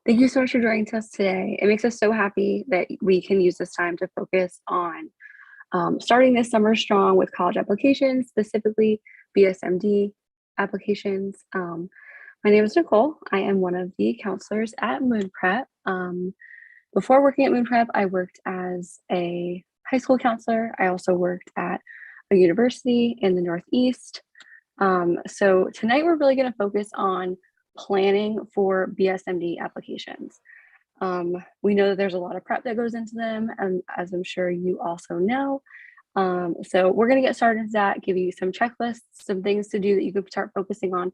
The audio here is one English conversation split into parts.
Thank you so much for joining us today. It makes us so happy that we can use this time to focus on starting this summer strong with college applications, specifically BSMD applications. My name is Nicole. I am one of the counselors at MoonPrep. Before working at MoonPrep, I worked as a high school counselor. I also worked at a university in the Northeast. So tonight we're really going to focus on planning for BSMD applications. We know that there's a lot of prep that goes into them, and as I'm sure you also know. So we're going to get started with that, give you some checklists, some things to do that you can start focusing on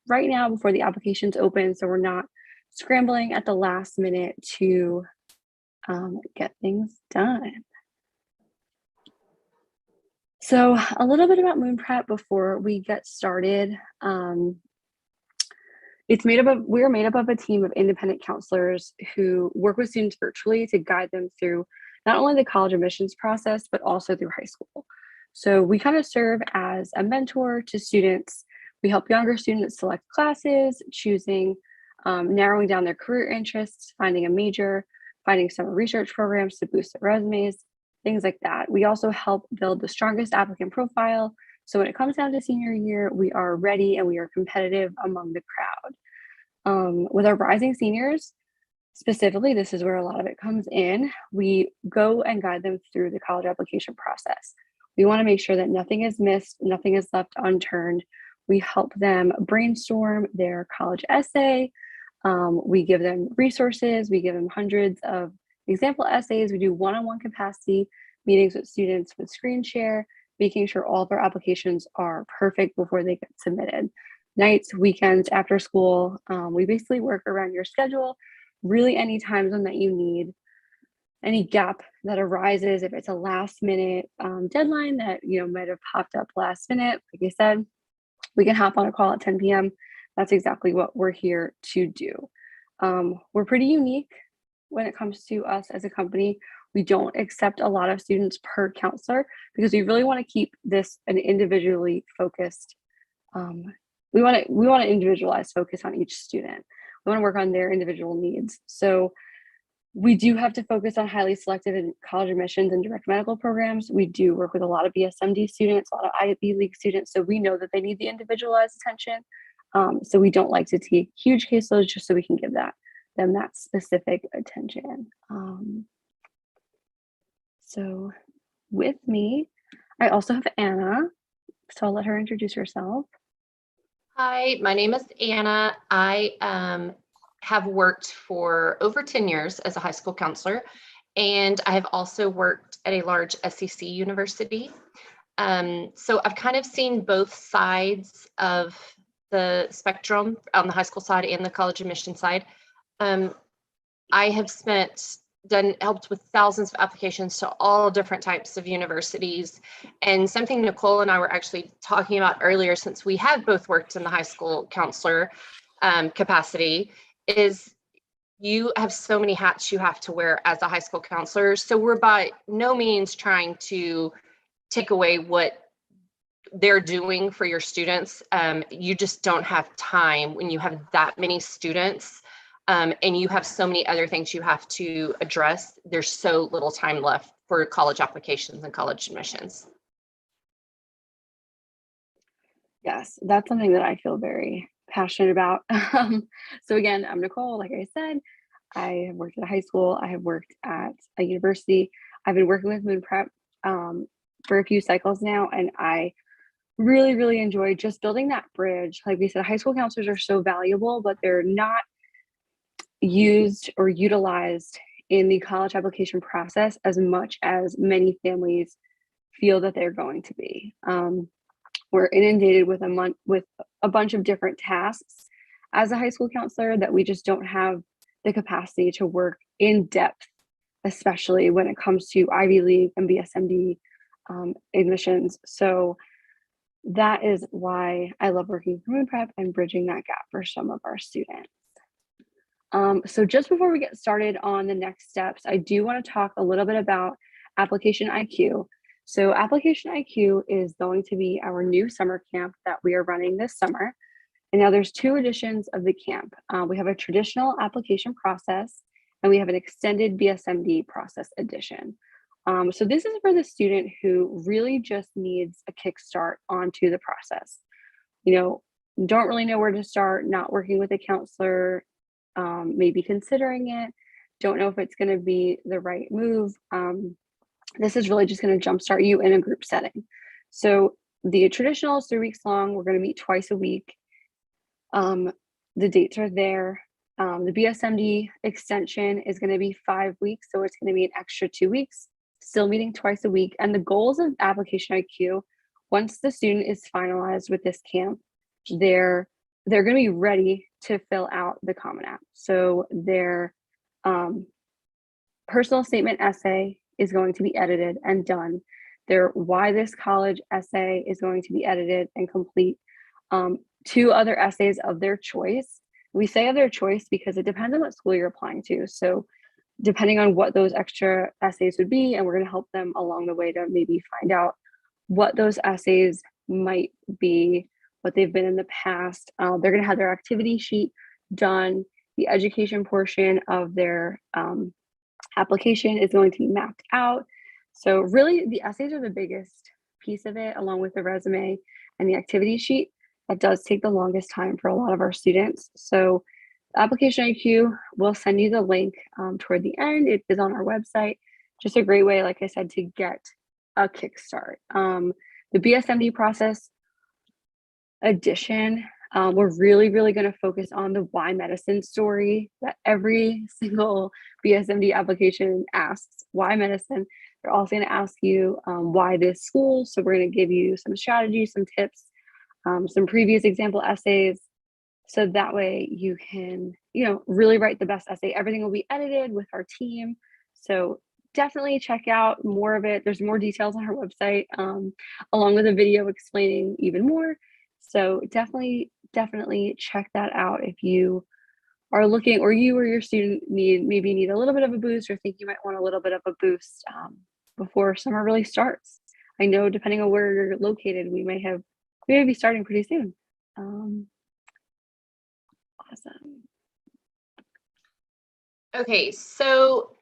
right now before the applications open, so we're not scrambling at the last minute to get things done. So a little bit about MoonPrep before we get started. We're made up of a team of independent counselors who work with students virtually to guide them through not only the college admissions process, but also through high school. So we kind of serve as a mentor to students. We help younger students select classes, choosing, narrowing down their career interests, finding a major, finding summer research programs to boost their resumes, things like that. We also help build the strongest applicant profile. So when it comes down to senior year, we are ready and we are competitive among the crowd. With our rising seniors, specifically, this is where a lot of it comes in. We go and guide them through the college application process. We want to make sure that nothing is missed, nothing is left unturned. We help them brainstorm their college essay. We give them resources. We give them hundreds of example essays. We do one-on-one capacity meetings with students with screen share, making sure all of our applications are perfect before they get submitted. Nights, weekends, after school, we basically work around your schedule. Really, any time zone that you need, any gap that arises, if it's a last minute deadline that might have popped up last minute, like I said, we can hop on a call at 10 p.m. That's exactly what we're here to do. We're pretty unique when it comes to us as a company. We don't accept a lot of students per counselor because we really want to keep this an individually focused. We want to individualize focus on each student. We want to work on their individual needs. So we do have to focus on highly selective in college admissions and direct medical programs. We do work with a lot of BSMD students, a lot of Ivy League students. So we know that they need the individualized attention. So we don't like to take huge caseloads just so we can give them that specific attention. So with me, I also have Anna. So I'll let her introduce herself. Hi, my name is Anna. I have worked for over 10 years as a high school counselor, and I have also worked at a large SEC university. So I've kind of seen both sides of the spectrum on the high school side and the college admission side. I have helped with thousands of applications to all different types of universities. And something Nicole and I were actually talking about earlier, since we have both worked in the high school counselor capacity, is you have so many hats you have to wear as a high school counselor. So we're by no means trying to take away what they're doing for your students. You just don't have time when you have that many students. And you have so many other things you have to address. There's so little time left for college applications and college admissions. Yes, that's something that I feel very passionate about. So again, I'm Nicole. Like I said, I have worked at a high school. I have worked at a university. I've been working with MoonPrep for a few cycles now, and I really, really enjoy just building that bridge. Like we said, high school counselors are so valuable, but they're not used or utilized in the college application process as much as many families feel that they're going to be. We're inundated with a bunch of different tasks as a high school counselor that we just don't have the capacity to work in depth, especially when it comes to Ivy League and BSMD admissions. So that is why I love working for MoonPrep and bridging that gap for some of our students. So just before we get started on the next steps, I do want to talk a little bit about Application IQ. So Application IQ is going to be our new summer camp that we are running this summer. And now there's two editions of the camp. We have a traditional application process, and we have an extended BSMD process edition. So this is for the student who really just needs a kickstart onto the process. You know, don't really know where to start, not working with a counselor, maybe considering it, don't know if it's going to be the right move. This is really just going to jumpstart you in a group setting. So the traditional is 3 weeks long. We're going to meet twice a week. The dates are there. The BSMD extension is going to be 5 weeks, so it's going to be an extra 2 weeks, still meeting twice a week. And the goals of Application IQ, once the student is finalized with this camp, they're going to be ready to fill out the Common App. So their personal statement essay is going to be edited and done. Their why this college essay is going to be edited and complete. 2 other essays of their choice. We say of their choice because it depends on what school you're applying to. So depending on what those extra essays would be, and we're going to help them along the way to maybe find out what those essays might be, what they've been in the past. They're going to have their activity sheet done. The education portion of their application is going to be mapped out. So really the essays are the biggest piece of it, along with the resume and the activity sheet. That does take the longest time for a lot of our students. So Application IQ will send you the link toward the end. It is on our website. Just a great way, like I said, to get a kickstart. The BSMD process edition, we're really going to focus on the why medicine story that every single BSMD application asks. Why medicine? They're also going to ask you why this school. So we're going to give you some strategies, some tips, some previous example essays. So that way you can, really write the best essay. Everything will be edited with our team. So definitely check out more of it. There's more details on our website, along with a video explaining even more. So definitely check that out if you are looking, or you or your student maybe need a little bit of a boost, or think you might want a little bit of a boost before summer really starts. I know depending on where you're located, we may be starting pretty soon. Awesome. Okay, so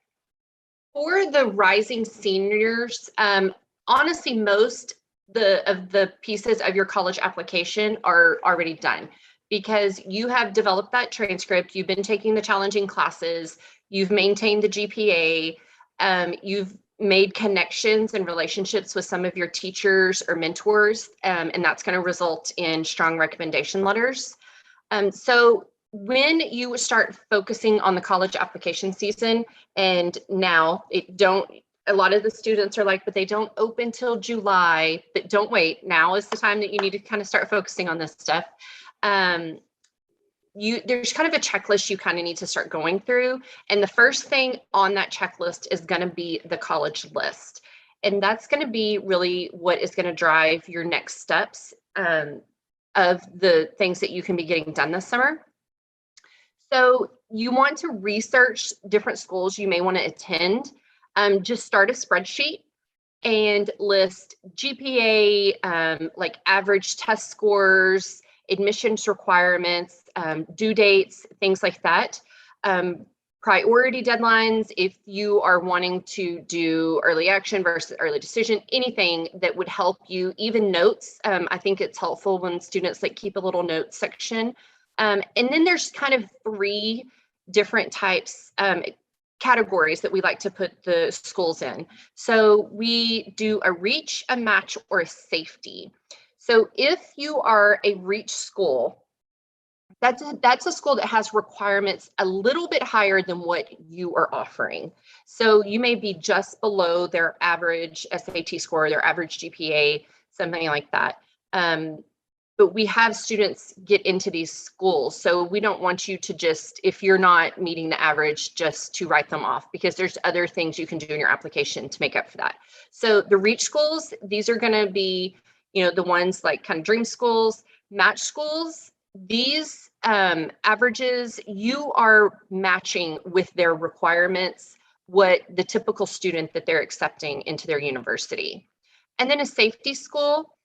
for the rising seniors, honestly, most of the pieces of your college application are already done, because you have developed that transcript, you've been taking the challenging classes, you've maintained the GPA, you've made connections and relationships with some of your teachers or mentors, and that's going to result in strong recommendation letters. So when you start focusing on the college application season, and now a lot of the students are like, but they don't open till July, but don't wait. Now is the time that you need to kind of start focusing on this stuff. There's kind of a checklist you kind of need to start going through. And the first thing on that checklist is going to be the college list. And that's going to be really what is going to drive your next steps of the things that you can be getting done this summer. So you want to research different schools you may want to attend. Just start a spreadsheet and list GPA, like average test scores, admissions requirements, due dates, things like that. Priority deadlines, if you are wanting to do early action versus early decision, anything that would help you, even notes. I think it's helpful when students keep a little note section. And then there's kind of 3 different types, categories that we like to put the schools in. So we do a reach, a match, or a safety. So if you are a reach school, that's a school that has requirements a little bit higher than what you are offering. So you may be just below their average SAT score, their average GPA, something like that. But we have students get into these schools. So we don't want you to just, if you're not meeting the average, just to write them off, because there's other things you can do in your application to make up for that. So the reach schools, these are going to be, the ones like kind of dream schools. Match schools, these averages, you are matching with their requirements, what the typical student that they're accepting into their university. And then a safety school,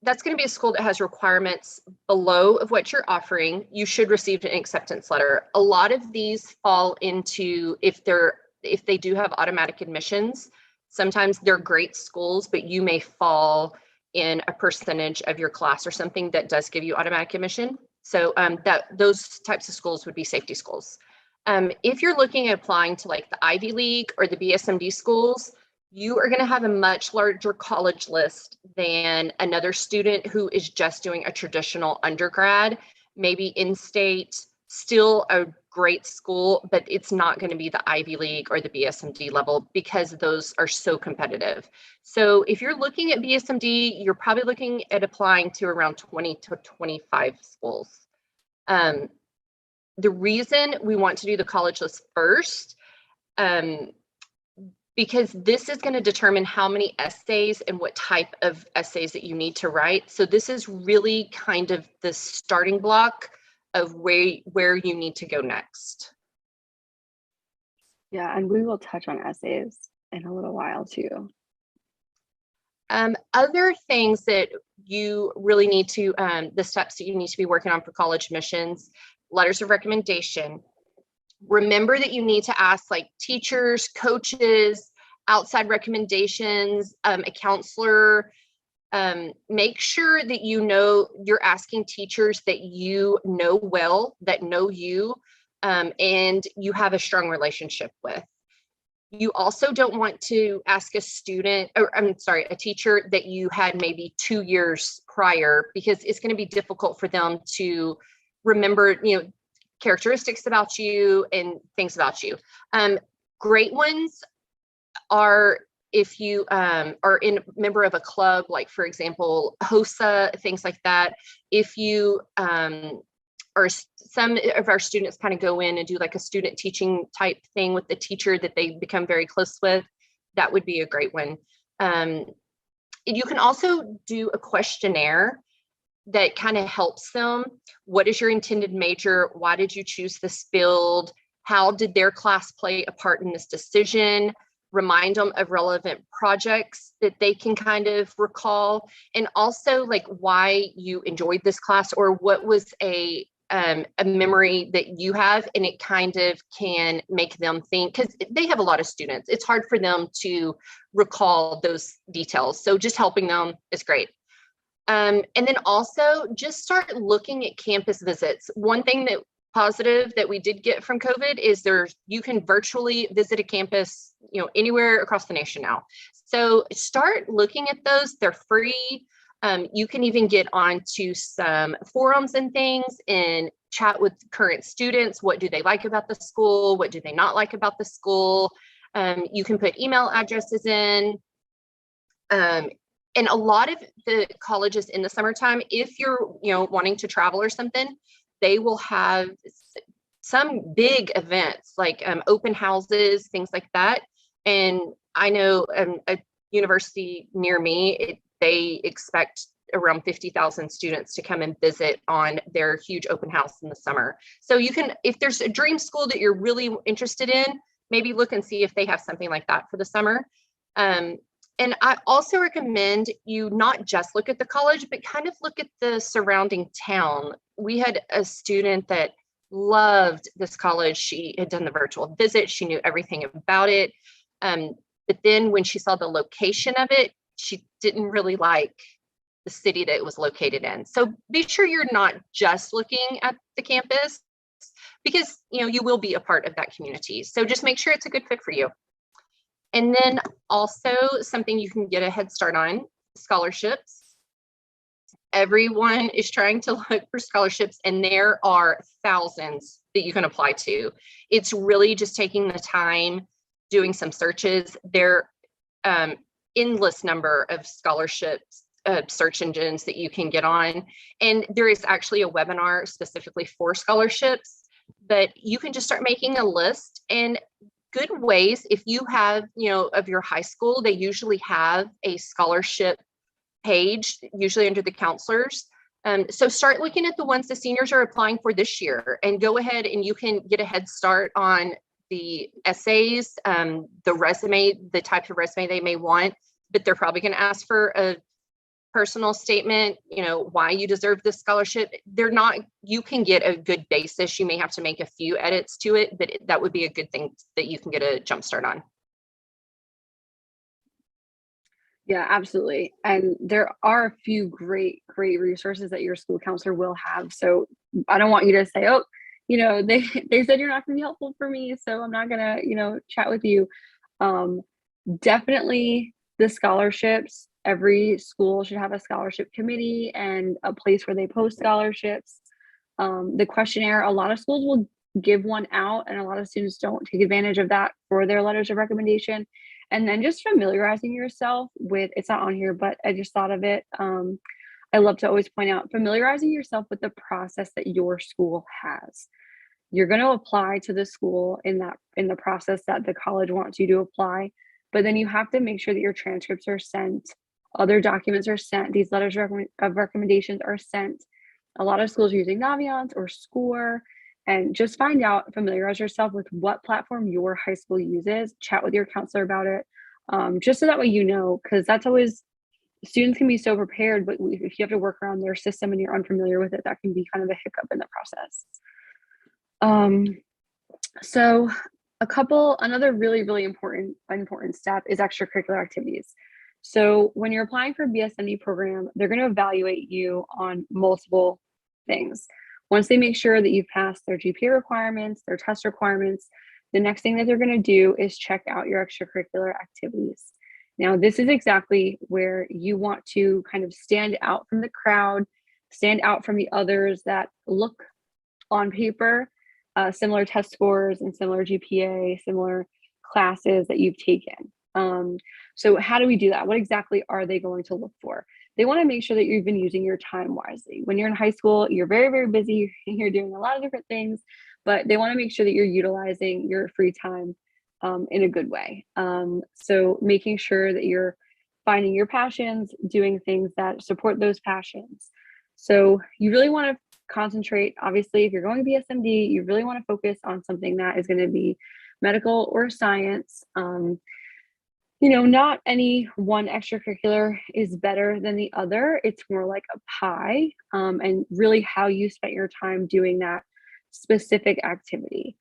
that's going to be a school that has requirements below of what you're offering, you should receive an acceptance letter. A lot of these fall into, if they do have automatic admissions, sometimes they're great schools, but you may fall in a percentage of your class or something that does give you automatic admission. So those types of schools would be safety schools. If you're looking at applying to like the Ivy League or the BSMD schools, you are going to have a much larger college list than another student who is just doing a traditional undergrad, maybe in-state, still a great school, but it's not going to be the Ivy League or the BSMD level because those are so competitive. So if you're looking at BSMD, you're probably looking at applying to around 20 to 25 schools. The reason we want to do the college list first, because this is going to determine how many essays and what type of essays that you need to write. So this is really kind of the starting block of where you need to go next. Yeah, and we will touch on essays in a little while too. Other things that you really need to, the steps that you need to be working on for college admissions, letters of recommendation. Remember that you need to ask like teachers, coaches, outside recommendations, a counselor. Make sure that you're asking teachers that you know well, that know you, and you have a strong relationship with. You also don't want to ask a teacher that you had maybe 2 years prior, because it's going to be difficult for them to remember, characteristics about you and things about you. Great ones are if you are a member of a club, like for example, HOSA, things like that. If you or some of our students kind of go in and do like a student teaching type thing with the teacher that they become very close with, that would be a great one. You can also do a questionnaire that kind of helps them. What is your intended major? Why did you choose this field? How did their class play a part in this decision? Remind them of relevant projects that they can kind of recall, and also like why you enjoyed this class, or what was a memory that you have, and it kind of can make them think, because they have a lot of students. It's hard for them to recall those details. So just helping them is great. And then also just start looking at campus visits. One thing that positive that we did get from COVID is you can virtually visit a campus, anywhere across the nation now. So start looking at those. They're free. You can even get onto some forums and things and chat with current students. What do they like about the school? What do they not like about the school? You can put email addresses in. And a lot of the colleges in the summertime, if you're, wanting to travel or something, they will have some big events like open houses, things like that. And I know a university near me, they expect around 50,000 students to come and visit on their huge open house in the summer. So you can, if there's a dream school that you're really interested in, maybe look and see if they have something like that for the summer. And I also recommend you not just look at the college, but kind of look at the surrounding town. We had a student that loved this college. She had done the virtual visit. She knew everything about it. But then when she saw the location of it, she didn't really like the city that it was located in. So be sure you're not just looking at the campus, because you will be a part of that community. So just make sure it's a good fit for you. And then also something you can get a head start on, scholarships. Everyone is trying to look for scholarships, and there are thousands that you can apply to. It's really just taking the time, doing some searches. There are endless number of scholarships, search engines that you can get on. And there is actually a webinar specifically for scholarships, but you can just start making a list. And good ways, if you have, of your high school, they usually have a scholarship page, usually under the counselors. So start looking at the ones the seniors are applying for this year, and go ahead and you can get a head start on the essays, the resume, the type of resume they may want, but they're probably going to ask for a personal statement, why you deserve this scholarship. You can get a good basis. You may have to make a few edits to it, but that would be a good thing that you can get a jump start on. Yeah, absolutely. And there are a few great resources that your school counselor will have. So I don't want you to say, oh, they said you're not going to be helpful for me, so I'm not going to, chat with you. Definitely the scholarships. Every school should have a scholarship committee and a place where they post scholarships. The questionnaire, a lot of schools will give one out, and a lot of students don't take advantage of that for their letters of recommendation. And then just familiarizing yourself with, it's not on here, but I just thought of it. I love to always point out, familiarizing yourself with the process that your school has. You're going to apply to the school in the process that the college wants you to apply, but then you have to make sure that your transcripts are sent, other documents are sent, these letters of recommendations are sent. A lot of schools are using Naviance or Score, and just familiarize yourself with what platform your high school uses, chat with your counselor about it, just so that way because that's always, students can be so prepared, but if you have to work around their system and you're unfamiliar with it, that can be kind of a hiccup in the process. So another really important step is extracurricular activities. So when you're applying for a BSMD program, they're going to evaluate you on multiple things. Once they make sure that you've passed their GPA requirements, their test requirements, the next thing that they're going to do is check out your extracurricular activities. Now, this is exactly where you want to kind of stand out from the crowd, stand out from the others that look on paper, similar test scores and similar GPA, similar classes that you've taken. So how do we do that? What exactly are they going to look for? They want to make sure that you've been using your time wisely. When you're in high school, you're very busy, you're doing a lot of different things, but they want to make sure that you're utilizing your free time in a good way. So making sure that you're finding your passions, doing things that support those passions. So you really want to concentrate, obviously, if you're going to BSMD, you really want to focus on something that is going to be medical or science. Not any one extracurricular is better than the other. It's more like a pie, and really how you spent your time doing that specific activity.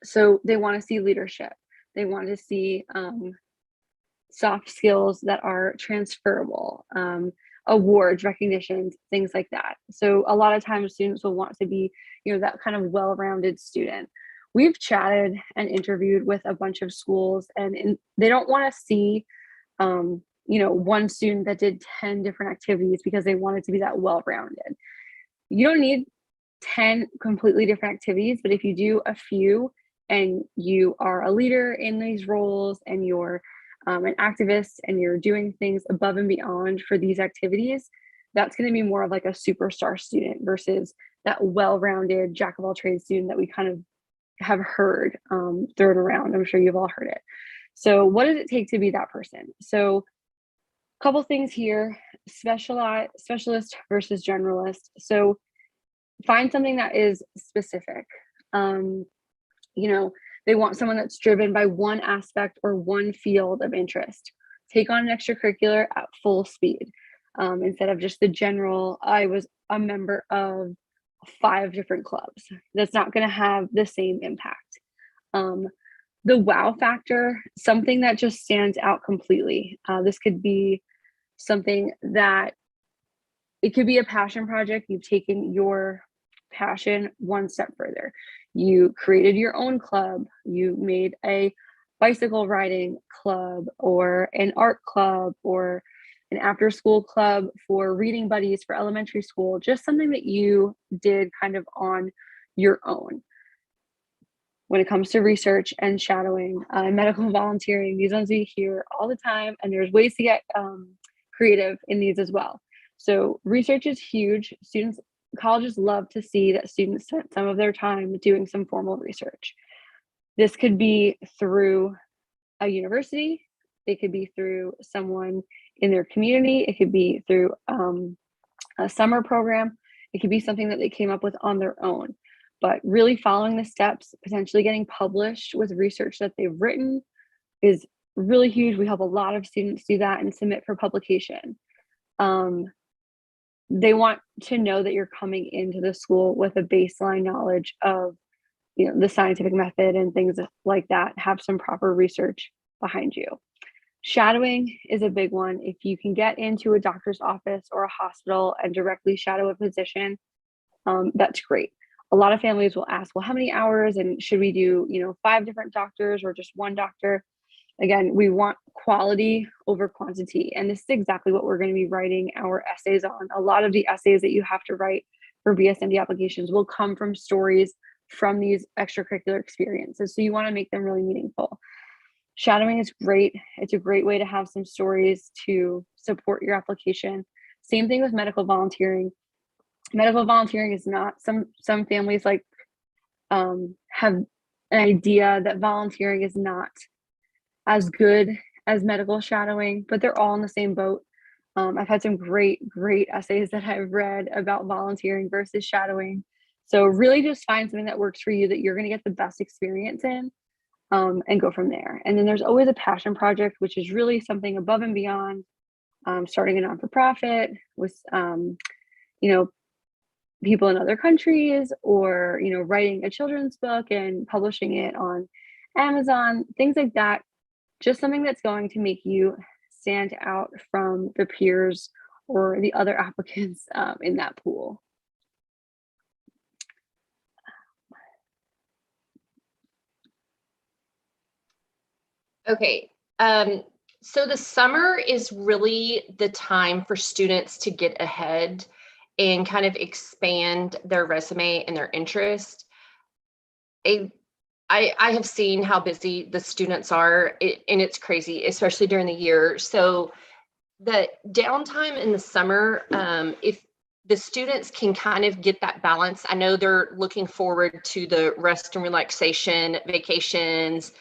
So they want to see leadership. They want to see soft skills that are transferable, awards, recognitions, things like that. So a lot of times students will want to be, that kind of well-rounded student. We've chatted and interviewed with a bunch of schools, and they don't want to see, one student that did 10 different activities because they wanted to be that well-rounded. You don't need 10 completely different activities, but if you do a few and you are a leader in these roles and you're an activist and you're doing things above and beyond for these activities, that's going to be more of like a superstar student versus that well-rounded jack of all trades student that we kind of have heard thrown around. I'm sure you've all heard it. So what does it take to be that person? So a couple things here: specialist versus generalist. So find something that is specific. They want someone that's driven by one aspect or one field of interest. Take on an extracurricular at full speed, instead of just the general, I was a member of 5 different clubs. That's not going to have the same impact. The wow factor, something that just stands out completely. This could be something that, it could be a passion project. You've taken your passion one step further. You created your own club. You made a bicycle riding club or an art club or an after school club for reading buddies for elementary school, just something that you did kind of on your own. When it comes to research and shadowing, medical volunteering, these ones we hear all the time, and there's ways to get creative in these as well. So research is huge. Colleges love to see that students spent some of their time doing some formal research. This could be through a university. It could be through someone in their community. It could be through a summer program. It could be something that they came up with on their own. But really following the steps, potentially getting published with research that they've written, is really huge. We help a lot of students do that and submit for publication. They want to know that you're coming into the school with a baseline knowledge of, the scientific method and things like that, have some proper research behind you. Shadowing is a big one. If you can get into a doctor's office or a hospital and directly shadow a physician, that's great. A lot of families will ask, well, how many hours, and should we do, 5 different doctors or just one doctor? Again, we want quality over quantity. And this is exactly what we're going to be writing our essays on. A lot of the essays that you have to write for BSMD applications will come from stories from these extracurricular experiences. So you want to make them really meaningful. Shadowing is great. It's a great way to have some stories to support your application. Same thing with medical volunteering. Medical volunteering is not, some families have an idea that volunteering is not as good as medical shadowing, but they're all in the same boat. I've had some great essays that I've read about volunteering versus shadowing. So really just find something that works for you, that you're going to get the best experience in, and go from there. And then there's always a passion project, which is really something above and beyond starting a non-for-profit with, people in other countries, or, writing a children's book and publishing it on Amazon, things like that. Just something that's going to make you stand out from the peers or the other applicants in that pool. Okay. So the summer is really the time for students to get ahead and kind of expand their resume and their interest. I have seen how busy the students are, and it's crazy, especially during the year. So the downtime in the summer, if the students can kind of get that balance, I know they're looking forward to the rest and relaxation, vacations,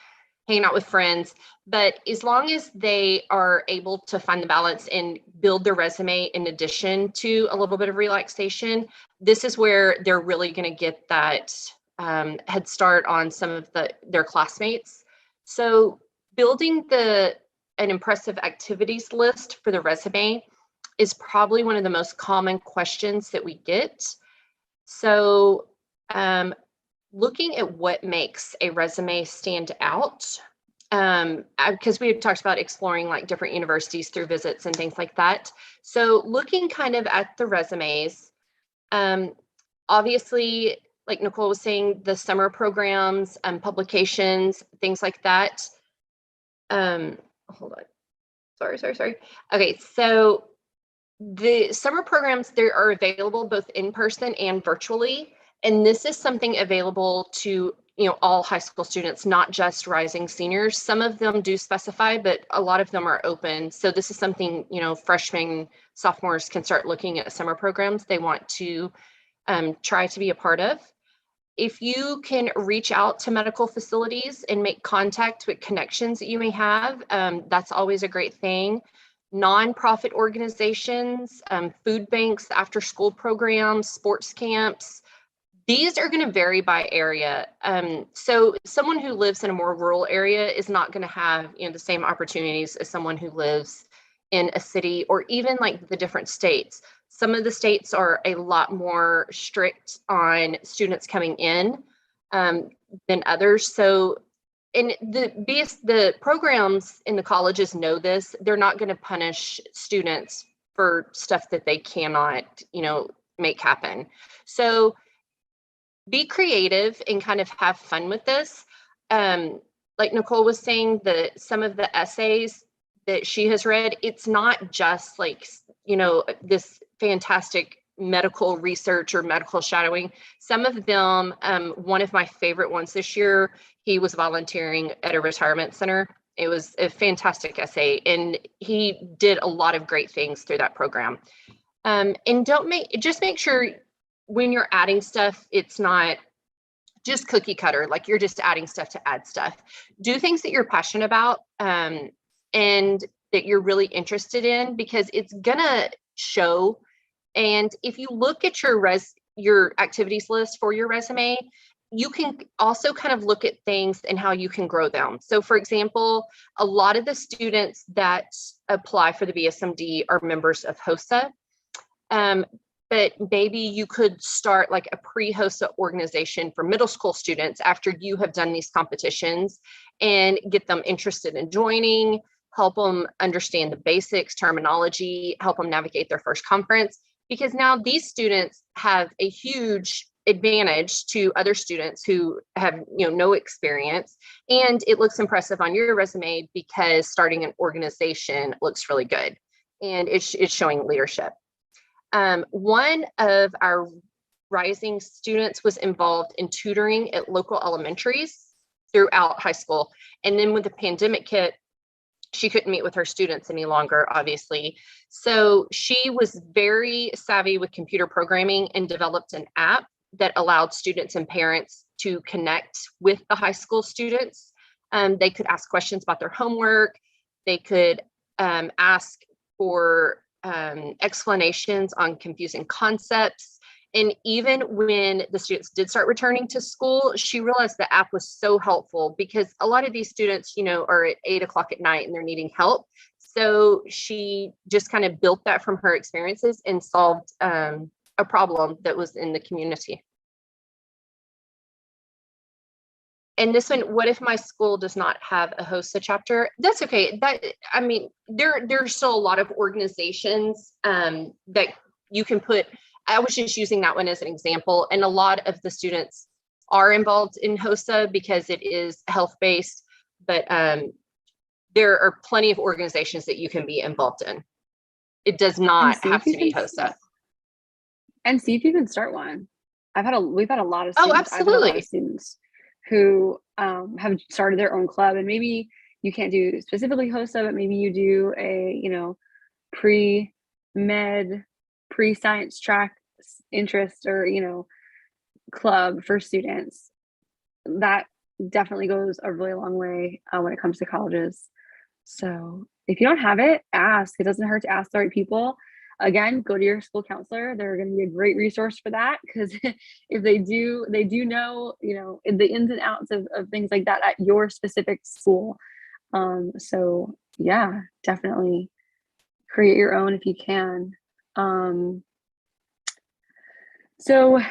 hanging out with friends, but as long as they are able to find the balance and build their resume in addition to a little bit of relaxation, this is where they're really going to get that head start on some of their classmates. So building an impressive activities list for the resume is probably one of the most common questions that we get. So looking at what makes a resume stand out, because we had talked about exploring like different universities through visits and things like that. So looking kind of at the resumes, obviously, like Nicole was saying, the summer programs, publications, things like that. Hold on. Sorry. Okay, so the summer programs, they are available both in person and virtually. And this is something available to, all high school students, not just rising seniors. Some of them do specify, but a lot of them are open. So this is something, freshmen, sophomores can start looking at summer programs they want to try to be a part of. If you can reach out to medical facilities and make contact with connections that you may have, that's always a great thing. Nonprofit organizations, food banks, after school programs, sports camps, these are going to vary by area. So someone who lives in a more rural area is not going to have the same opportunities as someone who lives in a city, or even like the different states. Some of the states are a lot more strict on students coming in than others. So, and the programs in the colleges know this. They're not going to punish students for stuff that they cannot, make happen. So be creative and kind of have fun with this. Like Nicole was saying, some of the essays that she has read, it's not just like, this fantastic medical research or medical shadowing. Some of them, one of my favorite ones this year, he was volunteering at a retirement center. It was a fantastic essay, and he did a lot of great things through that program. And just make sure when you're adding stuff, it's not just cookie cutter, like you're just adding stuff to add stuff. Do things that you're passionate about and that you're really interested in, because it's gonna show. And if you look at your activities list for your resume, you can also kind of look at things and how you can grow them. So for example, a lot of the students that apply for the BSMD are members of HOSA. But maybe you could start like a pre-HOSA organization for middle school students after you have done these competitions and get them interested in joining, help them understand the basics, terminology, help them navigate their first conference. Because now these students have a huge advantage to other students who have no experience, and it looks impressive on your resume because starting an organization looks really good and it's showing leadership. One of our rising students was involved in tutoring at local elementaries throughout high school, and then when the pandemic hit, she couldn't meet with her students any longer, obviously. So she was very savvy with computer programming and developed an app that allowed students and parents to connect with the high school students. They could ask questions about their homework. They could ask for explanations on confusing concepts. And even when the students did start returning to school, she realized the app was so helpful because a lot of these students, are at 8 o'clock at night and they're needing help. So she just kind of built that from her experiences and solved a problem that was in the community. And this one, what if my school does not have a HOSA chapter? That's okay. There's still a lot of organizations that you can put. I was just using that one as an example. And a lot of the students are involved in HOSA because it is health-based, but there are plenty of organizations that you can be involved in. It does not have to be HOSA. And see if you can start one. We've had a lot of students. Oh, absolutely. I've had a lot of students who have started their own club, and maybe you can't do specifically HOSA, but maybe you do a, pre-med, pre-science track interest or, club for students. That definitely goes a really long way when it comes to colleges. So if you don't have it, ask. It doesn't hurt to ask the right people. Again, go to your school counselor. They're going to be a great resource for that, because if they do know, the ins and outs of things like that at your specific school. So yeah, definitely create your own if you can. So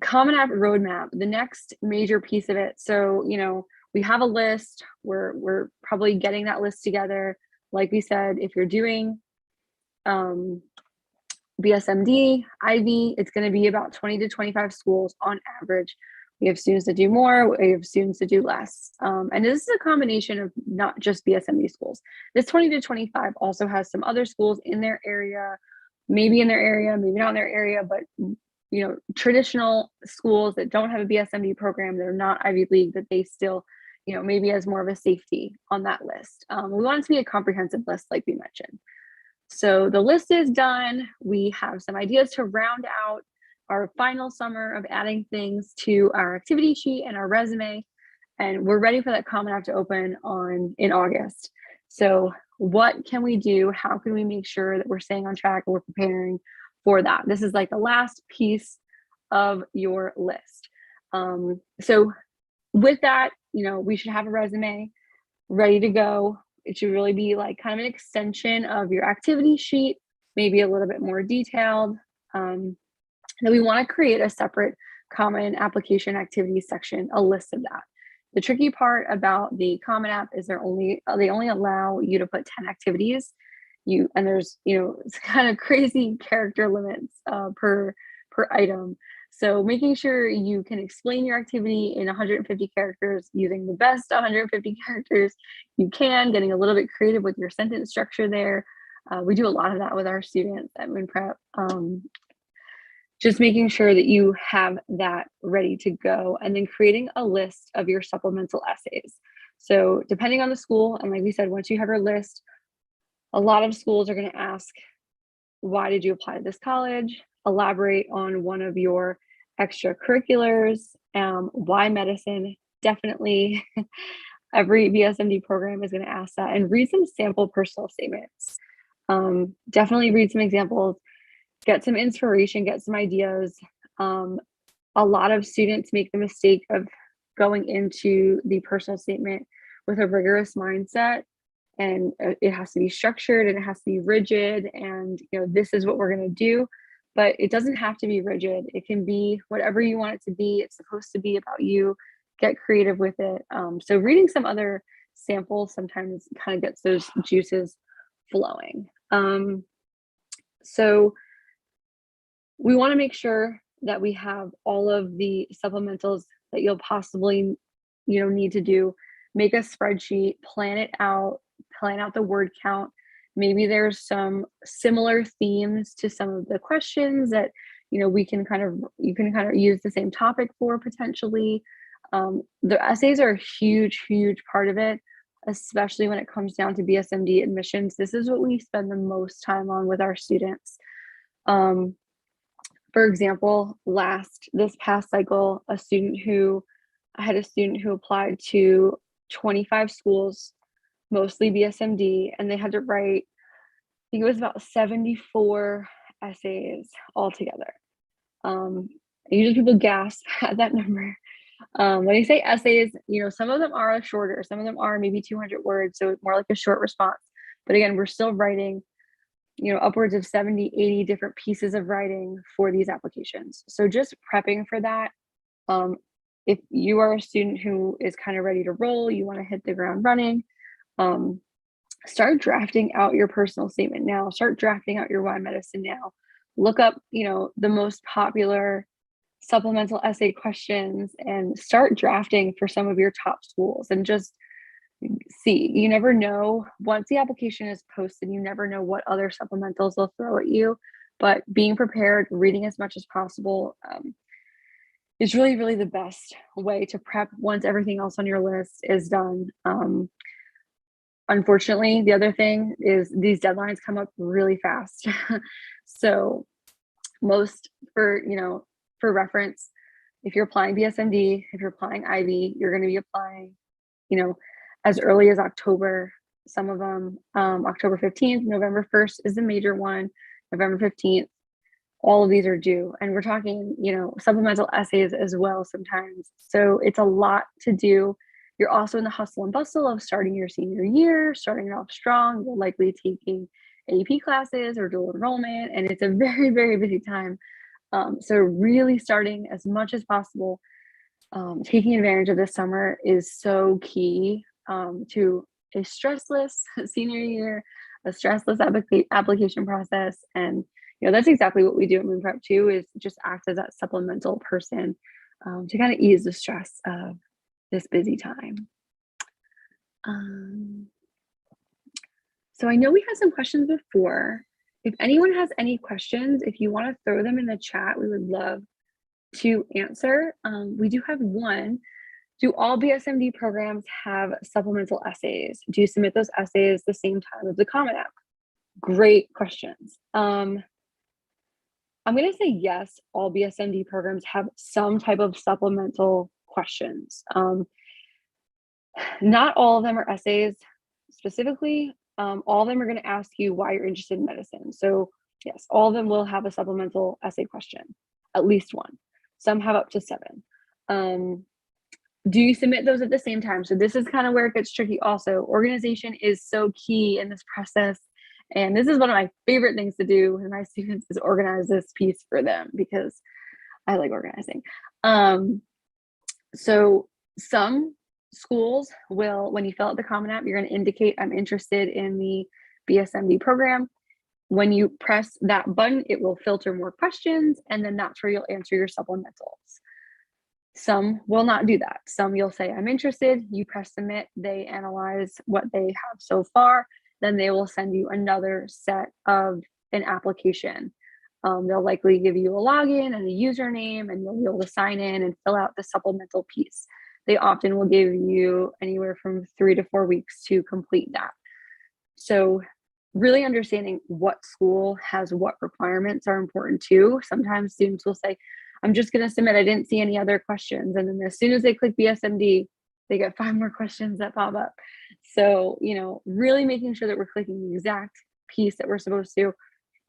Common App roadmap, the next major piece of it. So, we have a list. We're probably getting that list together. Like we said, if you're doing BSMD, IB, it's going to be about 20 to 25 schools on average. We have students that do more, we have students that do less. And this is a combination of not just BSMD schools. This 20 to 25 also has some other schools in their area, maybe in their area, maybe not in their area, but traditional schools that don't have a BSMD program, they're not Ivy League, that they still, maybe as more of a safety on that list. We want it to be a comprehensive list, like we mentioned. So the list is done. We have some ideas to round out our final summer of adding things to our activity sheet and our resume. And we're ready for that Common App to open in August. So what can we do? How can we make sure that we're staying on track and we're preparing for that? This is like the last piece of your list. So with that, we should have a resume ready to go. It should really be like kind of an extension of your activity sheet, maybe a little bit more detailed. Then we want to create a separate common application activity section, a list of that. The tricky part about the Common App is they only allow you to put 10 activities. And there's it's kind of crazy character limits per item. So making sure you can explain your activity in 150 characters using the best 150 characters you can, getting a little bit creative with your sentence structure there. We do a lot of that with our students at MoonPrep. Just making sure that you have that ready to go, and then creating a list of your supplemental essays. So depending on the school, and like we said, once you have your list, a lot of schools are going to ask, why did you apply to this college? Elaborate on one of your extracurriculars. Why medicine? Definitely every BSMD program is going to ask that, and read some sample personal statements. Definitely read some examples, get some inspiration, get some ideas. A lot of students make the mistake of going into the personal statement with a rigorous mindset, and it has to be structured and it has to be rigid, and this is what we're going to do. But it doesn't have to be rigid. It can be whatever you want it to be. It's supposed to be about you. Get creative with it. So reading some other samples sometimes kind of gets those juices flowing. So we want to make sure that we have all of the supplementals that you'll possibly need to do. Make a spreadsheet, plan it out, plan out the word count. Maybe there's some similar themes to some of the questions that you can kind of use the same topic for potentially. The essays are a huge part of it, especially when it comes down to BSMD admissions. This is what we spend the most time on with our students. For example, this past cycle, I had a student who applied to 25 schools, mostly BSMD, and they had to write, I think it was about 74 essays altogether. Usually people gasp at that number. When I say essays, some of them are shorter, some of them are maybe 200 words, so more like a short response. But again, we're still writing upwards of 70, 80 different pieces of writing for these applications. So just prepping for that. If you are a student who is kind of ready to roll, you want to hit the ground running, start drafting out your personal statement now. Start drafting out your why medicine now. Look up, the most popular supplemental essay questions and start drafting for some of your top schools, and just see. You never know. Once the application is posted, you never know what other supplementals they'll throw at you. But being prepared, reading as much as possible, is really the best way to prep once everything else on your list is done. Unfortunately, the other thing is these deadlines come up really fast. So for reference, if you're applying BSMD, if you're applying IB, you're going to be applying, as early as October. Some of them, October 15th, November 1st is the major one, November 15th. All of these are due, and we're talking, supplemental essays as well sometimes. So it's a lot to do. You're also in the hustle and bustle of starting your senior year, starting off strong. You're likely taking AP classes or dual enrollment, and it's a very busy time. So really starting as much as possible, taking advantage of this summer is so key to a stressless senior year, a stressless application process. And that's exactly what we do at MoonPrep too, is just act as that supplemental person to kind of ease the stress of this busy time. So I know we had some questions before. If anyone has any questions, if you want to throw them in the chat, we would love to answer. We do have one. Do all BSMD programs have supplemental essays? Do you submit those essays the same time as the Common App? Great questions. I'm going to say yes, all BSMD programs have some type of supplemental questions. Not all of them are essays specifically. All of them are going to ask you why you're interested in medicine. So yes, all of them will have a supplemental essay question, at least one. Some have up to 7. Do you submit those at the same time? So this is kind of where it gets tricky also. Organization is so key in this process. And this is one of my favorite things to do with my students, is organize this piece for them, because I like organizing. So some schools will, when you fill out the Common App, you're going to indicate I'm interested in the BSMD program. When you press that button, it will filter more questions, and then that's where you'll answer your supplementals. Some will not do that. Some you'll say, I'm interested, you press submit, they analyze what they have so far, then they will send you another set of an application. They'll likely give you a login and a username, and you'll be able to sign in and fill out the supplemental piece. They often will give you anywhere from 3 to 4 weeks to complete that. So really understanding what school has what requirements are important too. Sometimes students will say, I'm just going to submit, I didn't see any other questions. And then as soon as they click BSMD, they get 5 more questions that pop up. So, really making sure that we're clicking the exact piece that we're supposed to.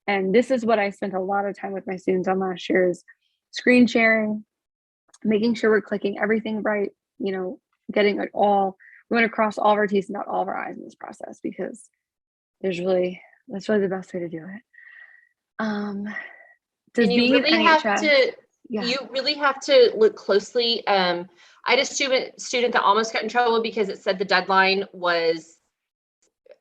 And this is what I spent a lot of time with my students on last year, is screen sharing, making sure we're clicking everything right, getting it all. We want to cross all of our T's and dot all of our I's in this process, because that's really the best way to do it. Does And being an NHS, you really have to look closely. I had a student that almost got in trouble because it said the deadline was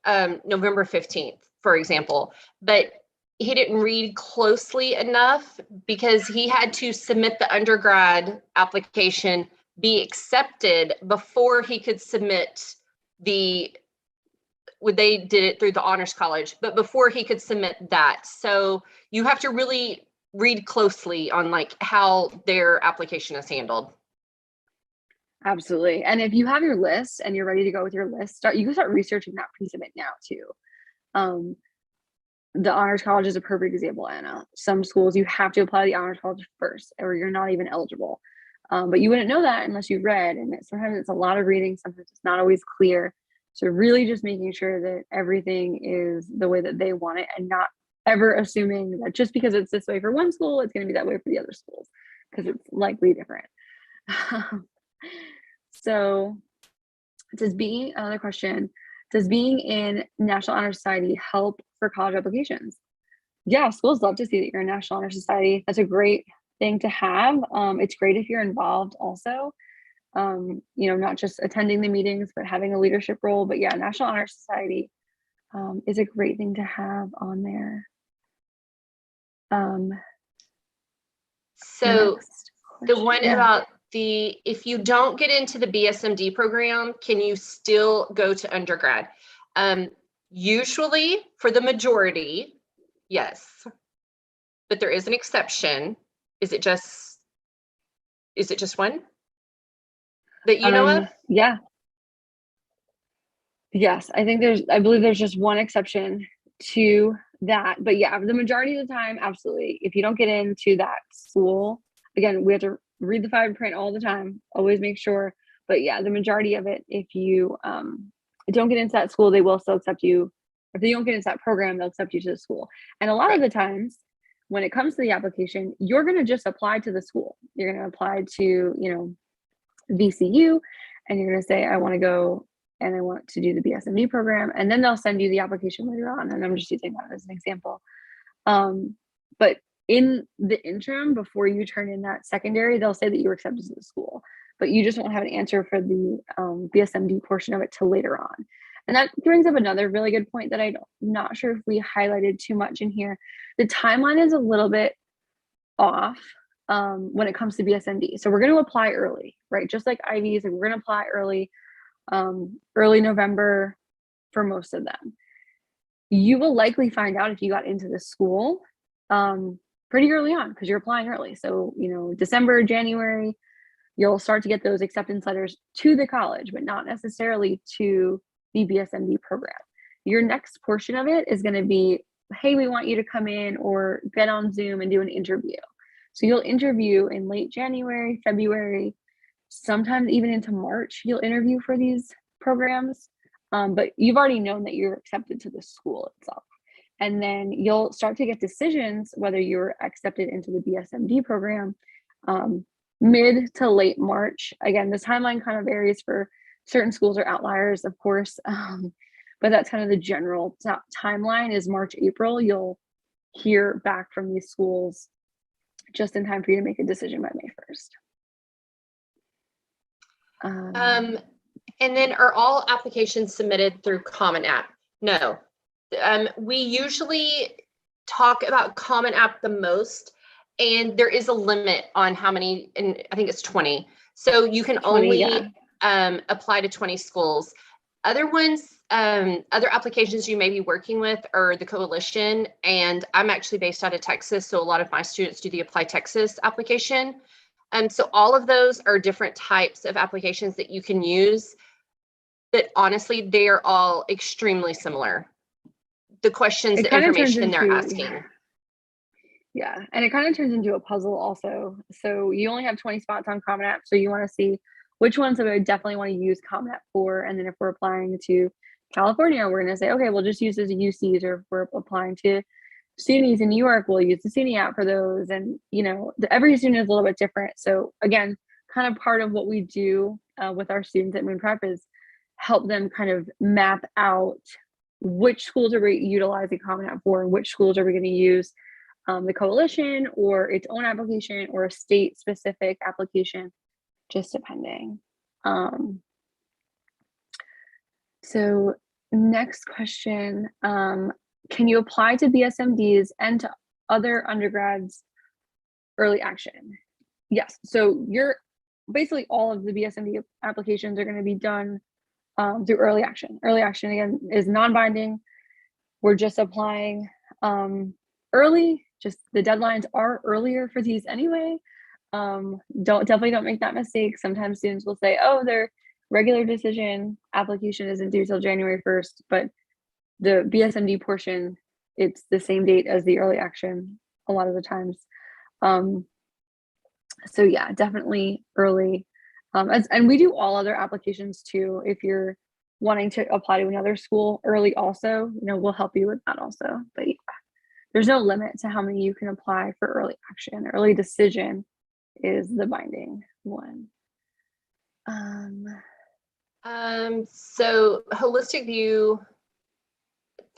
November 15th, for example, but he didn't read closely enough because he had to submit the undergrad application, be accepted before he could submit they did it through the honors college, but before he could submit that. So you have to really read closely on like how their application is handled. absolutely. And if you have your list and you're ready to go with your list, you can start researching that pre-submit now too. The honors college is a perfect example, Anna. Some schools you have to apply to the honors college first, or you're not even eligible. But you wouldn't know that unless you read, and sometimes it's a lot of reading, sometimes it's not always clear. So really just making sure that everything is the way that they want it, and not ever assuming that just because it's this way for one school, it's going to be that way for the other schools, because it's likely different. So another question, does being in National Honor Society help for college applications? Yeah, schools love to see that you're in National Honor Society. That's a great thing to have. It's great if you're involved also. Not just attending the meetings, but having a leadership role. But yeah, National Honor Society is a great thing to have on there. So the one about if you don't get into the BSMD program, can you still go to undergrad? Usually for the majority, yes, but there is an exception. Is it just one that you know of? Yeah. Yes, I believe there's just one exception to that. But yeah, the majority of the time, absolutely. If you don't get into that school, again, we have to read the fine print all the time, always make sure. But yeah, the majority of it, if you don't get into that school, they will still accept you. If they don't get into that program, they'll accept you to the school. And a lot of the times when it comes to the application, you're going to just apply to the school. You're going to apply to, VCU, and you're going to say, I want to go and I want to do the BSMD program. And then they'll send you the application later on. And I'm just using that as an example. But in the interim, before you turn in that secondary, they'll say that you were accepted to the school, but you just won't have an answer for the BSMD portion of it till later on. And that brings up another really good point that I'm not sure if we highlighted too much in here. The timeline is a little bit off when it comes to BSMD. So we're going to apply early, right? Just like IVs, and we're going to apply early November for most of them. You will likely find out if you got into the school pretty early on, because you're applying early. So, December, January, you'll start to get those acceptance letters to the college, but not necessarily to the BSMD program. Your next portion of it is going to be, hey, we want you to come in or get on Zoom and do an interview. So you'll interview in late January, February, sometimes even into March, you'll interview for these programs. But you've already known that you're accepted to the school itself. And then you'll start to get decisions whether you're accepted into the BSMD program mid to late March. Again, the timeline kind of varies for certain schools, or outliers, of course. But that's kind of the general timeline is March, April. You'll hear back from these schools just in time for you to make a decision by May 1st. And then are all applications submitted through Common App? No. We usually talk about Common App the most, and there is a limit on how many, and I think it's 20. So you can 20, only apply to 20 schools. Other ones, other applications you may be working with are the coalition, and I'm actually based out of Texas, so a lot of my students do the Apply Texas application. So all of those are different types of applications that you can use, but honestly, they are all extremely similar. The questions, the information they're asking. Yeah, and it kind of turns into a puzzle also. So you only have 20 spots on Common App, so you want to see which ones I definitely want to use Common App for. And then if we're applying to California, we're going to say, okay, we'll just use those UCs, or if we're applying to SUNYs in New York, we'll use the SUNY app for those. And, every student is a little bit different. So again, kind of part of what we do with our students at MoonPrep is help them kind of map out which schools are we utilizing Common App for, and which schools are we going to use the coalition or its own application or a state specific application, just depending. So next question, can you apply to BSMDs and to other undergrads early action? Yes, so basically all of the BSMD applications are going to be done through early action. Early action, again, is non-binding. We're just applying early, just the deadlines are earlier for these anyway. Definitely don't make that mistake. Sometimes students will say, oh, their regular decision application isn't due till January 1st, but the BSMD portion, it's the same date as the early action a lot of the times. So yeah, definitely early. And we do all other applications too. If you're wanting to apply to another school early also, we'll help you with that also. But yeah, there's no limit to how many you can apply for early action. Early decision is the binding one. So holistic view,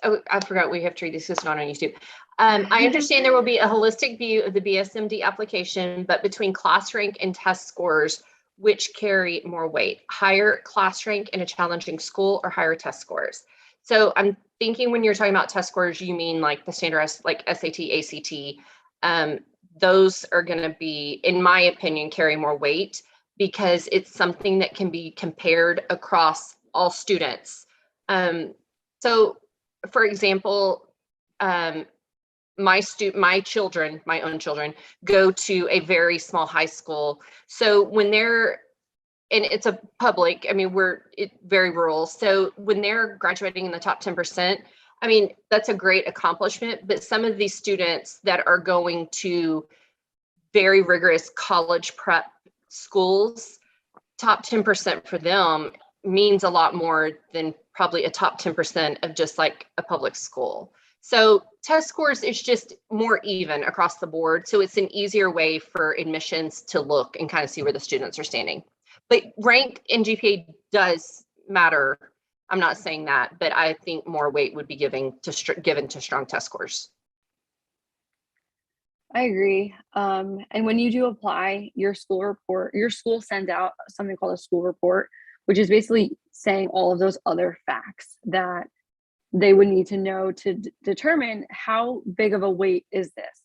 oh, I forgot we have to read this, it's not on YouTube. I understand there will be a holistic view of the BSMD application, but between class rank and test scores, which carry more weight, higher class rank in a challenging school or higher test scores? So I'm thinking when you're talking about test scores, you mean like the standardized, like SAT, ACT. Those are going to be, in my opinion, carry more weight because it's something that can be compared across all students. So for example, my own children go to a very small high school. So when they're, and it's a public, I mean, very rural. So when they're graduating in the top 10%, I mean, that's a great accomplishment, but some of these students that are going to very rigorous college prep schools, top 10% for them means a lot more than probably a top 10% of just like a public school. So test scores is just more even across the board. So it's an easier way for admissions to look and kind of see where the students are standing. But rank and GPA does matter. I'm not saying that, but I think more weight would be given to strong test scores. I agree. And when you do apply, your school sends out something called a school report, which is basically saying all of those other facts that they would need to know to determine how big of a weight is this,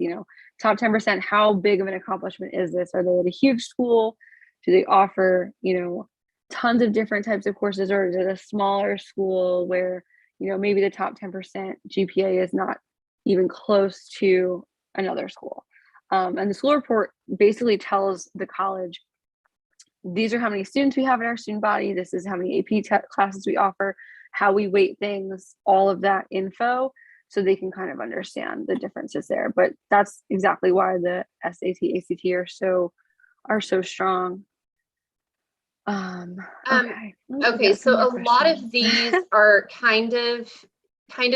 top 10%, how big of an accomplishment is this? Are they at a huge school? Do they offer, tons of different types of courses, or is it a smaller school where, maybe the top 10% GPA is not even close to another school? And the school report basically tells the college, these are how many students we have in our student body. This is how many AP classes we offer, how we weight things, all of that info, so they can kind of understand the differences there. But that's exactly why the SAT, ACT are so strong. Okay, so a lot of these are kind of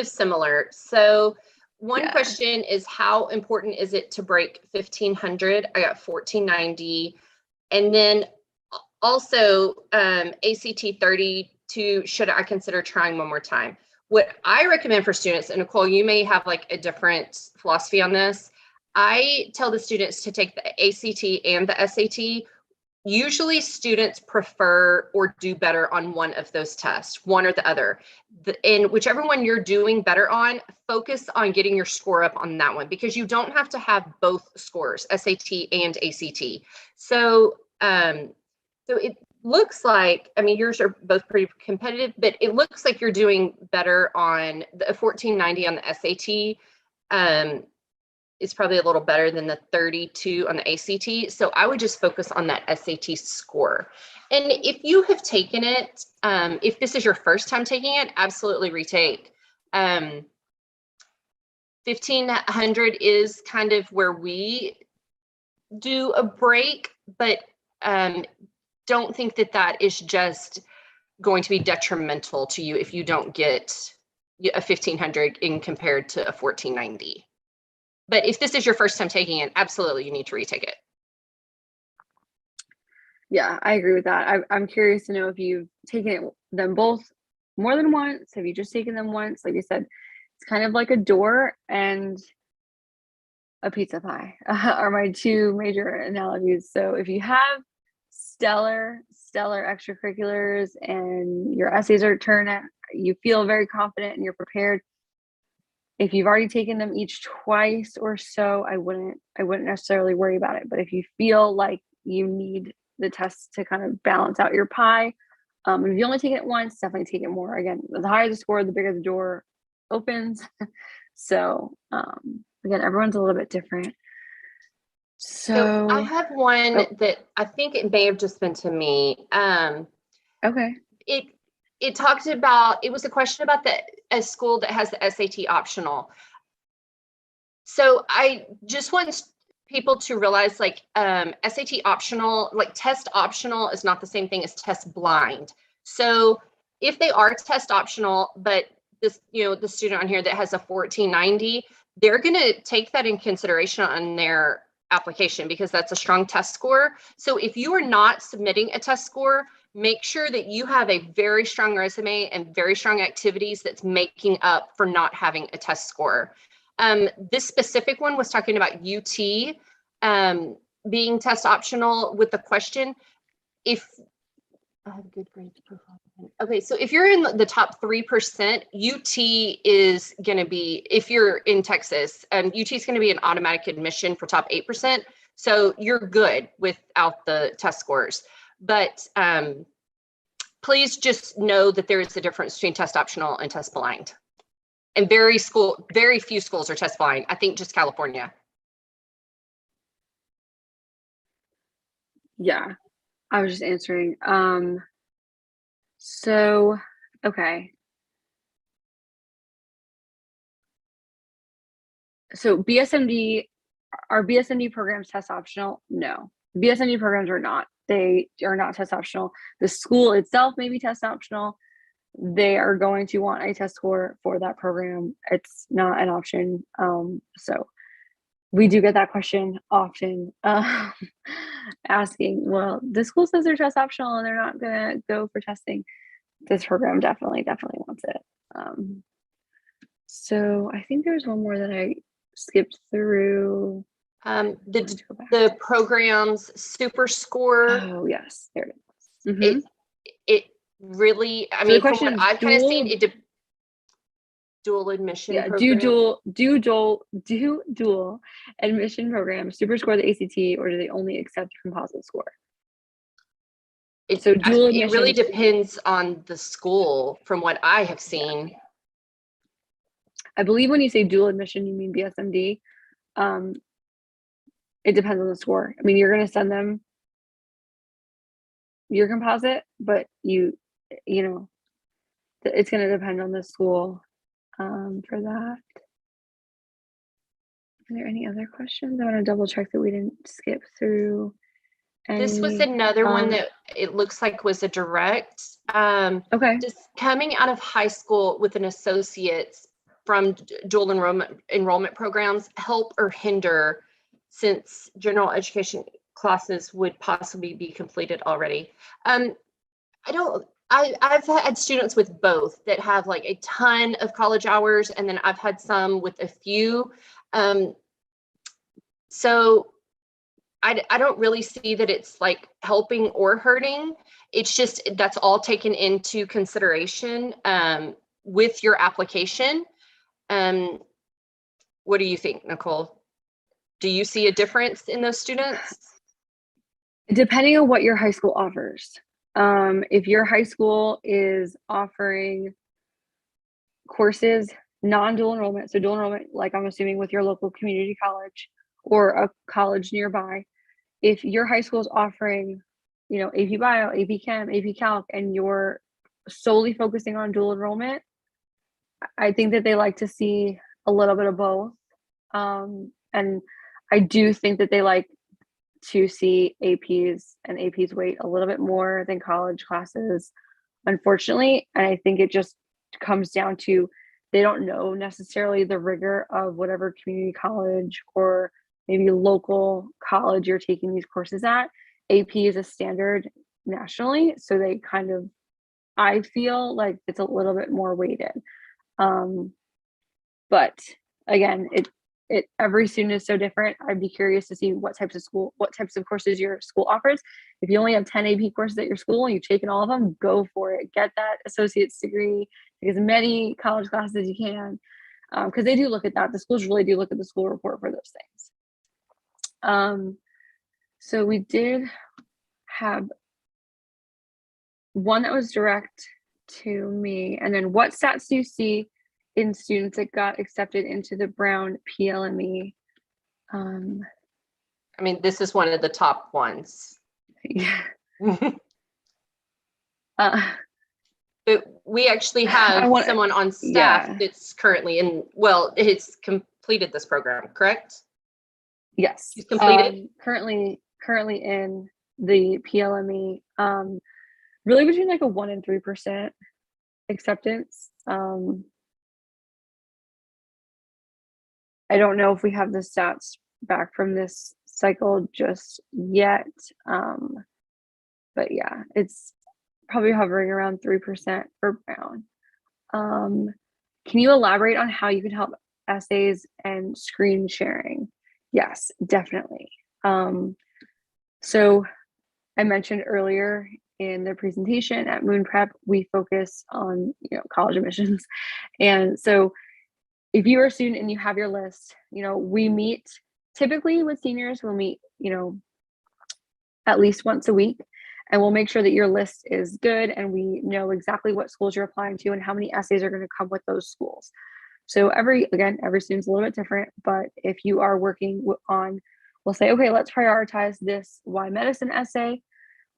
similar. So one question is, how important is it to break 1500? I got 1490. And then also ACT 32, should I consider trying one more time? What I recommend for students, and Nicole, you may have like a different philosophy on this. I tell the students to take the ACT and the SAT. Usually students prefer or do better on one of those tests, one or the other. And whichever one you're doing better on, focus on getting your score up on that one, because you don't have to have both scores, SAT and ACT. So, so it looks like, I mean, yours are both pretty competitive, but it looks like you're doing better on the 1490 on the SAT. Is probably a little better than the 32 on the ACT. So I would just focus on that SAT score. And if you have taken it, if this is your first time taking it, absolutely retake. 1500 is kind of where we do a break, but don't think that that is just going to be detrimental to you if you don't get a 1500 in compared to a 1490. But if this is your first time taking it, absolutely you need to retake it. Yeah, I agree with that. I'm curious to know if you've taken them both more than once. Have you just taken them once? Like you said, it's kind of like a door and a pizza pie are my two major analogies. So if you have stellar extracurriculars and your essays are turned out, you feel very confident and you're prepared. If you've already taken them each twice or so, I wouldn't necessarily worry about it. But if you feel like you need the test to kind of balance out your pie, if you only take it once, definitely take it more. Again, the higher the score, the bigger the door opens. So again, everyone's a little bit different. So I So have one oh, that I think it may have just been to me. okay. It it talked about, it was a question about a school that has the SAT optional. So I just want people to realize, like, SAT optional, like test optional is not the same thing as test blind. So if they are test optional, but this, the student on here that has a 1490, they're going to take that in consideration on their application because that's a strong test score. So if you are not submitting a test score, make sure that you have a very strong resume and very strong activities that's making up for not having a test score. This specific one was talking about UT being test optional with the question, if I have good grades profile. Okay, so if you're in the top 3%, UT is going to be, if you're in Texas, UT is going to be an automatic admission for top 8%. So you're good without the test scores. But please just know that there is a difference between test optional and test blind. And very few schools are test blind. I think just California. Yeah, I was just answering. So okay. So BSMD, are BSMD programs test optional? No. BSMD programs are not. They are not test optional. The school itself may be test optional. They are going to want a test score for that program. It's not an option. So we do get that question often, asking, well, the school says they're test optional and they're not gonna go for testing. This program definitely wants it. So I think there's one more that I skipped through. The program's super score. Oh yes, there it is. Mm-hmm. It really, I So the mean, from question what is I've kind of seen, dual admission program. Do dual admission program super score the ACT, or do they only accept composite score? So dual It admission, really depends on the school from what I have seen. I believe when you say dual admission, you mean BSMD. It depends on the score. I mean, you're going to send them your composite, but you know, it's going to depend on the school for that. Are there any other questions? I want to double check that we didn't skip through any. This was another one that it looks like was a direct. Okay. Just coming out of high school with an associate's from dual enrollment programs help or hinder, since general education classes would possibly be completed already? I've had students with both that have like a ton of college hours, and then I've had some with a few. So I don't really see that it's like helping or hurting. It's just that's all taken into consideration with your application. What do you think, Nicole? Do you see a difference in those students? Depending on what your high school offers. If your high school is offering courses non-dual enrollment, so dual enrollment, like I'm assuming with your local community college or a college nearby, if your high school is offering, AP Bio, AP Chem, AP Calc, and you're solely focusing on dual enrollment, I think that they like to see a little bit of both. And I do think that they like to see APs weight a little bit more than college classes, unfortunately. And I think it just comes down to they don't know necessarily the rigor of whatever community college or maybe local college you're taking these courses at. AP is a standard nationally, so they kind of, I feel like it's a little bit more weighted. But again, every student is so different. I'd be curious to see what types of courses your school offers. If you only have 10 AP courses at your school and you've taken all of them, go for it. Get that associate's degree, take as many college classes as you can, because they do look at that. The schools really do look at the school report for those things. So we did have one that was direct to me, and then what stats do you see in students that got accepted into the Brown PLME? I mean, this is one of the top ones. Yeah. But we actually have someone on staff that's currently in, well, it's completed this program, correct? Yes. She's completed? Currently in the PLME, really between like a 1% and 3% acceptance. I don't know if we have the stats back from this cycle just yet. But yeah, it's probably hovering around 3% for Brown. Can you elaborate on how you can help essays and screen sharing? Yes, definitely. So I mentioned earlier in the presentation at MoonPrep, we focus on college admissions. And so if you are a student and you have your list, we meet typically with seniors, we'll meet, at least once a week, and we'll make sure that your list is good and we know exactly what schools you're applying to and how many essays are going to come with those schools. So every student's a little bit different, but if you are working on, we'll say, okay, let's prioritize this Y medicine essay.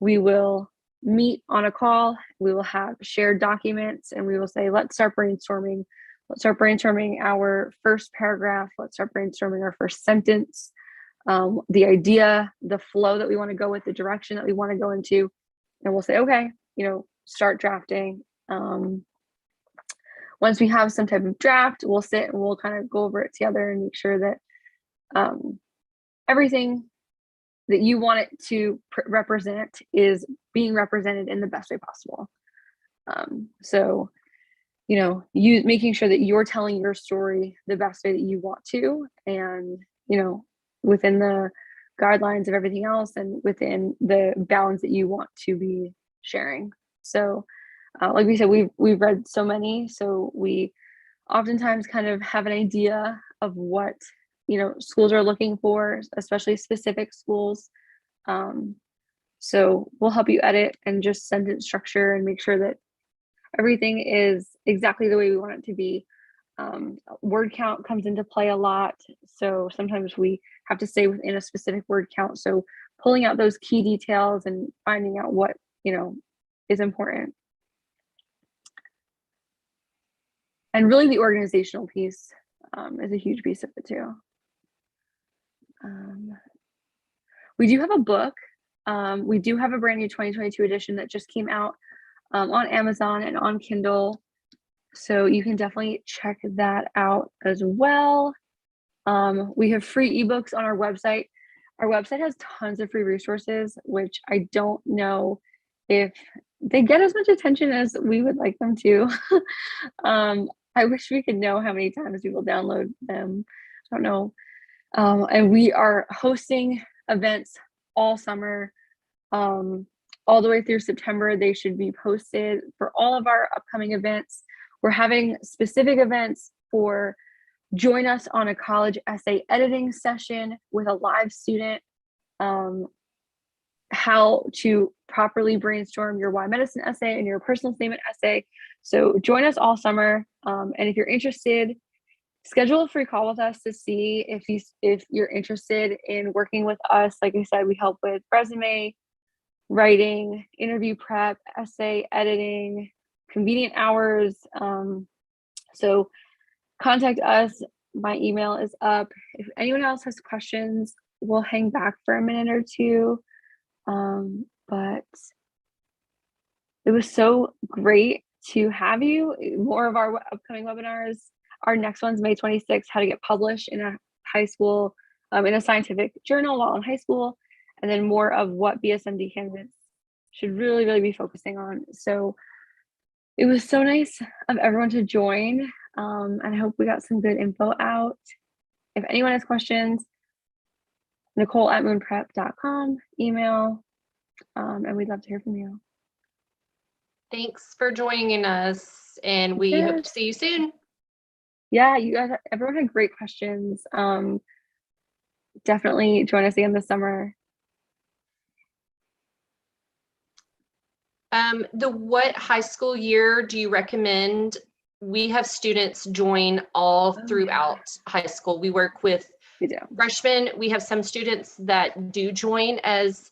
We will meet on a call. We will have shared documents and we will say, let's start brainstorming. Let's start brainstorming our first paragraph. Let's start brainstorming our first sentence, the idea, the flow that we want to go with, the direction that we want to go into. And we'll say, okay, start drafting. Once we have some type of draft, we'll sit and we'll kind of go over it together and make sure that everything that you want it to represent is being represented in the best way possible. So you making sure that you're telling your story the best way that you want to, and within the guidelines of everything else and within the balance that you want to be sharing. So like we said, we've read so many, so we oftentimes kind of have an idea of what schools are looking for, especially specific schools. So we'll help you edit and just sentence structure and make sure that everything is exactly the way we want it to be. Word count comes into play a lot, so sometimes we have to stay within a specific word count. So pulling out those key details and finding out what is important. And really the organizational piece is a huge piece of it too. We do have a book. We do have a brand new 2022 edition that just came out on Amazon and on Kindle. So you can definitely check that out as well. We have free ebooks on our website. Our website has tons of free resources, which I don't know if they get as much attention as we would like them to. I wish we could know how many times people download them. I don't know. And we are hosting events all summer, all the way through September. They should be posted for all of our upcoming events. We're having specific events for join us on a college essay editing session with a live student, how to properly brainstorm your Y medicine essay and your personal statement essay. So join us all summer. And if you're interested, schedule a free call with us to see if you're interested in working with us. Like I said, we help with resume writing, interview prep, essay editing, convenient hours. So contact us. My email is up. If anyone else has questions, we'll hang back for a minute or two. But it was so great to have you. More of our upcoming webinars. Our next one's May 26th, how to get published in a high school, in a scientific journal while in high school. and then more of what BSMD candidates should really be focusing on. So it was so nice of everyone to join, and I hope we got some good info out. If anyone has questions, Nicole@moonprep.com, email, and we'd love to hear from you. Thanks for joining us, and we hope to see you soon. Yeah, you guys, everyone had great questions. Definitely join us again this summer. What high school year do you recommend? We have students join all throughout high school. We work with freshmen. We have some students that do join as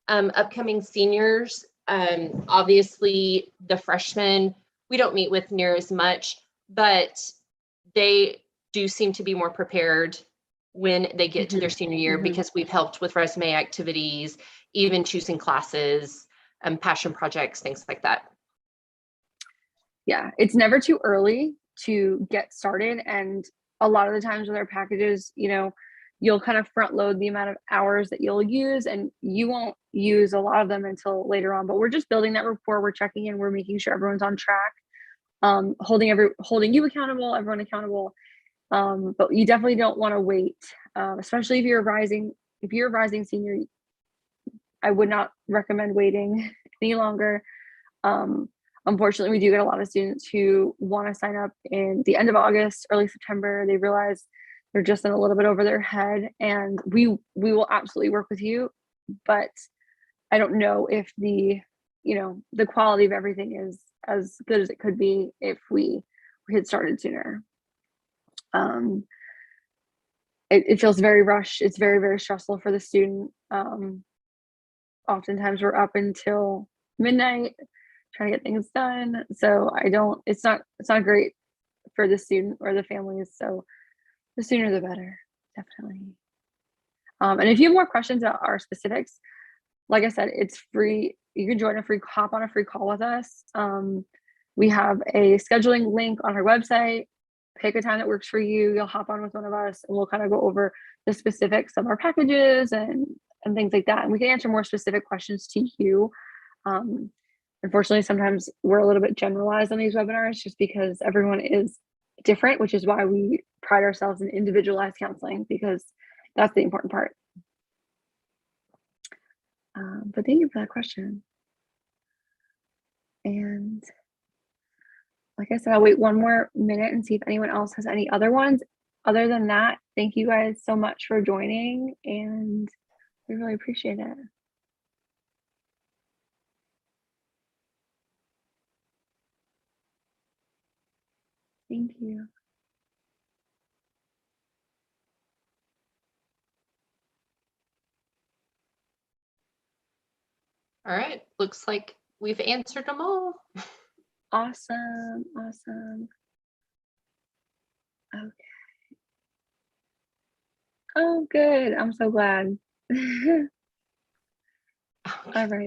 upcoming seniors. Obviously, the freshmen we don't meet with near as much, but they do seem to be more prepared when they get to their senior year because we've helped with resume activities, even choosing classes, passion projects, things like that. Yeah, it's never too early to get started. And a lot of the times with our packages, you'll kind of front load the amount of hours that you'll use, and you won't use a lot of them until later on. But we're just building that rapport. We're checking in. We're making sure everyone's on track, holding you accountable, everyone accountable. But you definitely don't want to wait, especially if you're a rising senior. I would not recommend waiting any longer. Unfortunately, we do get a lot of students who want to sign up in the end of August, early September. They realize they're just in a little bit over their head, and we will absolutely work with you. But I don't know if the quality of everything is as good as it could be if we had started sooner. It feels very rushed. It's very stressful for the student. Oftentimes we're up until midnight trying to get things done. So it's not great for the student or the families. So the sooner the better, definitely. And if you have more questions about our specifics, like I said, it's free. You can hop on a free call with us. We have a scheduling link on our website. Pick a time that works for you. You'll hop on with one of us, and we'll kind of go over the specifics of our packages and things like that. And we can answer more specific questions to you. Unfortunately, sometimes we're a little bit generalized on these webinars just because everyone is different, which is why we pride ourselves in individualized counseling, because that's the important part. But thank you for that question. And like I said, I'll wait one more minute and see if anyone else has any other ones. Other than that, thank you guys so much for joining, and we really appreciate it. Thank you. All right, looks like we've answered them all. Awesome. Okay. Oh, good. I'm so glad. All right.